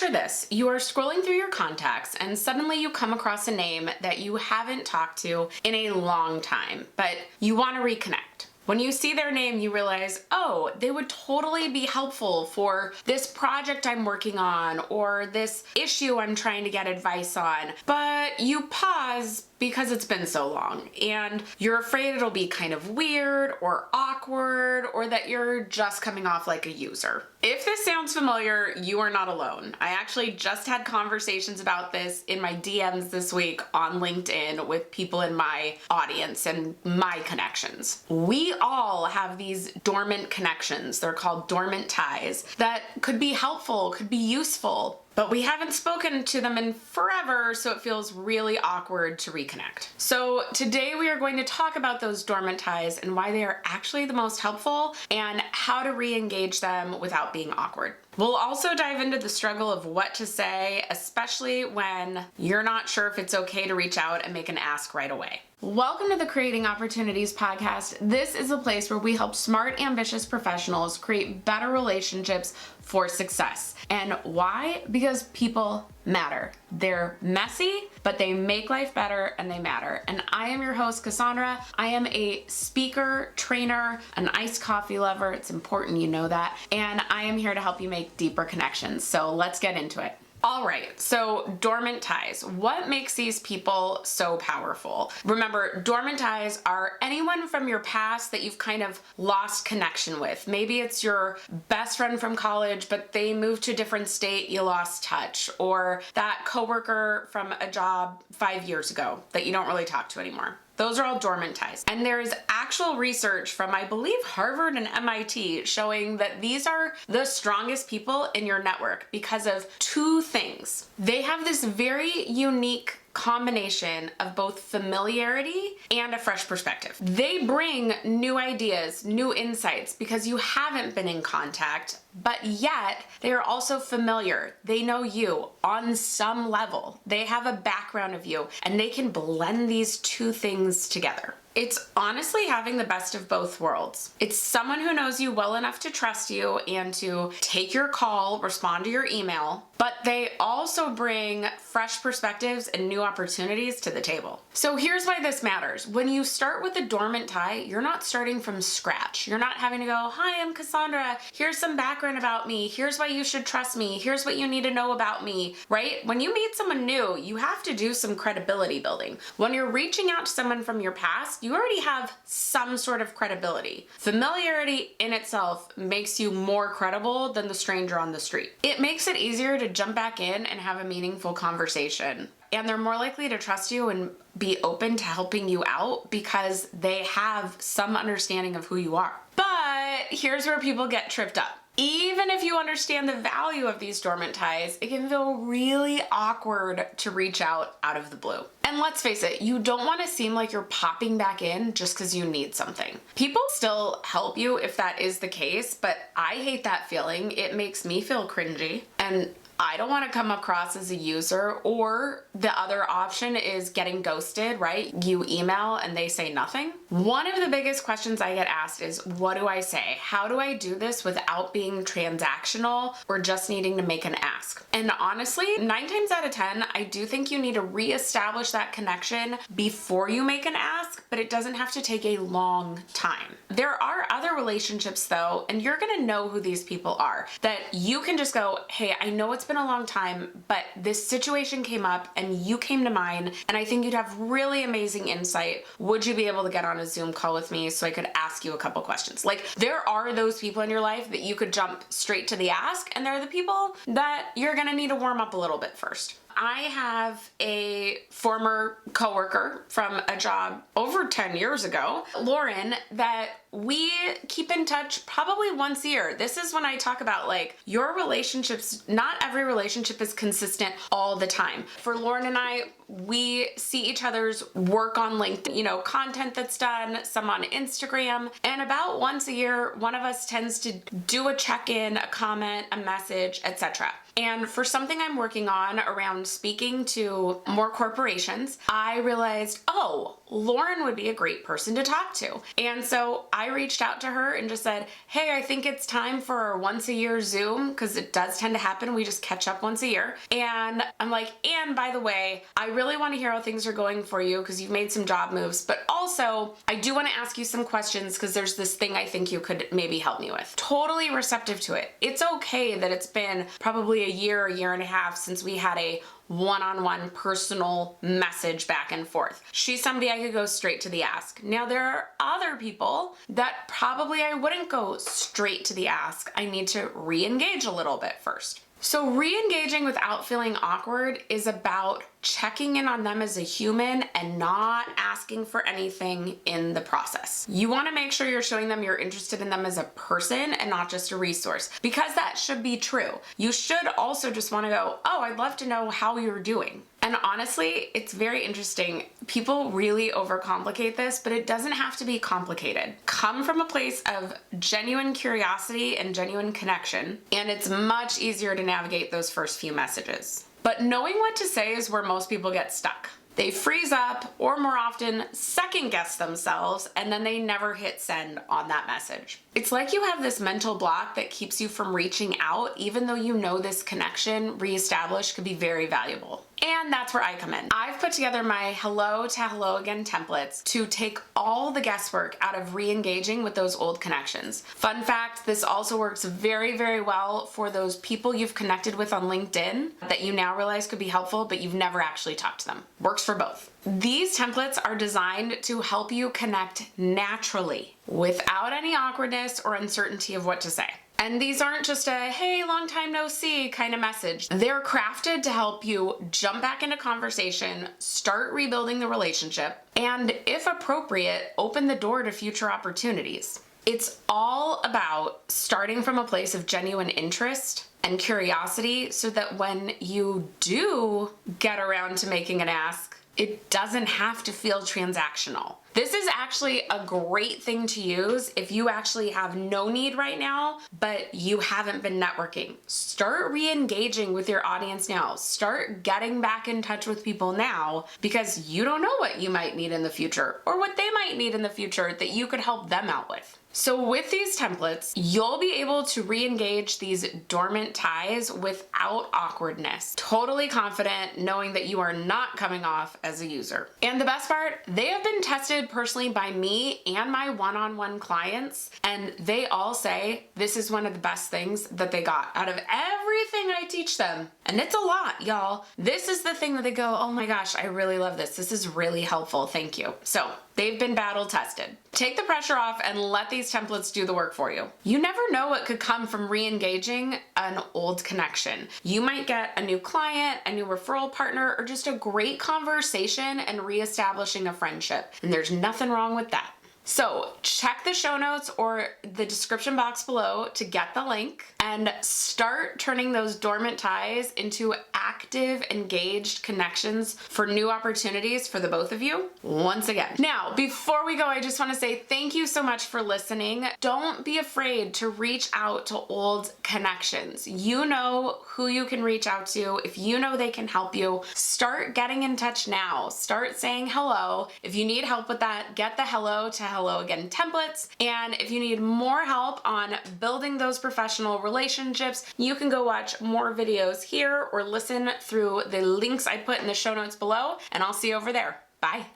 Picture this, you are scrolling through your contacts and suddenly you come across a name that you haven't talked to in a long time, but you want to reconnect. When you see their name, you realize, oh, they would totally be helpful for this project I'm working on or this issue I'm trying to get advice on. But you pause because it's been so long and you're afraid it'll be kind of weird or awkward or that you're just coming off like a user. If this sounds familiar, you are not alone. I actually just had conversations about this in my DMs this week on LinkedIn with people in my audience and my connections. We all have these dormant connections. They're called dormant ties that could be helpful, could be useful, but we haven't spoken to them in forever, so it feels really awkward to reconnect. So today we are going to talk about those dormant ties and why they are actually the most helpful and how to re-engage them without being awkward. We'll also dive into the struggle of what to say, especially when you're not sure if it's okay to reach out and make an ask right away. Welcome to the Creating Opportunities podcast. This is a place where we help smart, ambitious professionals create better relationships for success. And why? Because people matter. They're messy, but they make life better and they matter. And I am your host, Cassandra. I am a speaker, trainer, an iced coffee lover. It's important you know that. And I am here to help you make deeper connections. So let's get into it. All right, so dormant ties. What makes these people so powerful? Remember, dormant ties are anyone from your past that you've kind of lost connection with. Maybe it's your best friend from college, but they moved to a different state, you lost touch, or that coworker from a job 5 years ago that you don't really talk to anymore. Those are all dormant ties. And there is actual research from, I believe, Harvard and MIT showing that these are the strongest people in your network because of two things. They have this very unique combination of both familiarity and a fresh perspective. They bring new ideas, new insights because you haven't been in contact, but yet they are also familiar. They know you on some level. They have a background of you and they can blend these two things together. It's honestly having the best of both worlds. It's someone who knows you well enough to trust you and to take your call, respond to your email, but they also bring fresh perspectives and new opportunities to the table. So here's why this matters. When you start with a dormant tie, you're not starting from scratch. You're not having to go, hi, I'm Cassandra. Here's some background about me. Here's why you should trust me. Here's what you need to know about me, right? When you meet someone new, you have to do some credibility building. When you're reaching out to someone from your past, you already have some sort of credibility. Familiarity in itself makes you more credible than the stranger on the street. It makes it easier to jump back in and have a meaningful conversation. And they're more likely to trust you and be open to helping you out because they have some understanding of who you are. But here's where people get tripped up. Even if you understand the value of these dormant ties, it can feel really awkward to reach out of the blue. And let's face it, you don't want to seem like you're popping back in just because you need something. People still help you if that is the case, but I hate that feeling. It makes me feel cringy. And I don't want to come across as a user, or the other option is getting ghosted, right? You email and they say nothing. One of the biggest questions I get asked is, what do I say? How do I do this without being transactional or just needing to make an ask? And honestly, 9 times out of 10, I do think you need to reestablish that connection before you make an ask, but it doesn't have to take a long time. There are other relationships though, and you're gonna know who these people are, that you can just go, hey, I know it's been a long time, but this situation came up and you came to mind, and I think you'd have really amazing insight. Would you be able to get on a Zoom call with me so I could ask you a couple questions? Like, there are those people in your life that you could jump straight to the ask, and they're the people that you're gonna need to warm up a little bit first. I have a former coworker from a job over 10 years ago, Lauren, that we keep in touch probably once a year. This is when I talk about like your relationships, not every relationship is consistent all the time. For Lauren and I, we see each other's work on LinkedIn, content that's done, some on Instagram, and about once a year, one of us tends to do a check-in, a comment, a message, etc. And for something I'm working on around around speaking to more corporations, I realized, oh, Lauren would be a great person to talk to. And so I reached out to her and just said, hey, I think it's time for a once a year Zoom, because it does tend to happen. We just catch up once a year. And I'm like, and by the way, I really want to hear how things are going for you because you've made some job moves, but also I do want to ask you some questions because there's this thing I think you could maybe help me with. Totally receptive to it. It's okay that it's been probably a year and a half since we had a one-on-one personal message back and forth. She's somebody I could go straight to the ask. Now there are other people that probably I wouldn't go straight to the ask. I need to re-engage a little bit first. So re-engaging without feeling awkward is about checking in on them as a human and not asking for anything in the process. You want to make sure you're showing them you're interested in them as a person and not just a resource, because that should be true. You should also just want to go, oh, I'd love to know how you're doing. And honestly, it's very interesting. People really overcomplicate this, but it doesn't have to be complicated. Come from a place of genuine curiosity and genuine connection, and it's much easier to navigate those first few messages. But knowing what to say is where most people get stuck. They freeze up, or more often, second guess themselves, and then they never hit send on that message. It's like you have this mental block that keeps you from reaching out, even though you know this connection reestablished could be very valuable. And that's where I come in. I've put together my hello to hello again templates to take all the guesswork out of re-engaging with those old connections. Fun fact, this also works very, very well for those people you've connected with on LinkedIn that you now realize could be helpful, but you've never actually talked to them. Works for both. These templates are designed to help you connect naturally without any awkwardness or uncertainty of what to say. And these aren't just a, hey, long time no see kind of message. They're crafted to help you jump back into conversation, start rebuilding the relationship, and if appropriate, open the door to future opportunities. It's all about starting from a place of genuine interest and curiosity so that when you do get around to making an ask, it doesn't have to feel transactional. This is actually a great thing to use if you actually have no need right now, but you haven't been networking. Start re-engaging with your audience now. Start getting back in touch with people now, because you don't know what you might need in the future or what they might need in the future that you could help them out with. So with these templates, you'll be able to re-engage these dormant ties without awkwardness. Totally confident knowing that you are not coming off as a user. And the best part, they have been tested personally by me and my one-on-one clients, and they all say this is one of the best things that they got out of everything I teach them. And it's a lot, y'all. This is the thing that they go, oh my gosh, I really love this. This is really helpful, thank you. So they've been battle tested. Take the pressure off and let these templates do the work for you. You never know what could come from re-engaging an old connection. You might get a new client, a new referral partner, or just a great conversation and reestablishing a friendship. And there's nothing wrong with that. So check the show notes or the description box below to get the link and start turning those dormant ties into active, engaged connections for new opportunities for the both of you once again. Now, before we go, I just want to say thank you so much for listening. Don't be afraid to reach out to old connections. You know who you can reach out to. If you know they can help you, start getting in touch now. Start saying hello. If you need help with that, get the hello to hello again templates. And if you need more help on building those professional relationships, you can go watch more videos here or listen through the links I put in the show notes below, and I'll see you over there. Bye.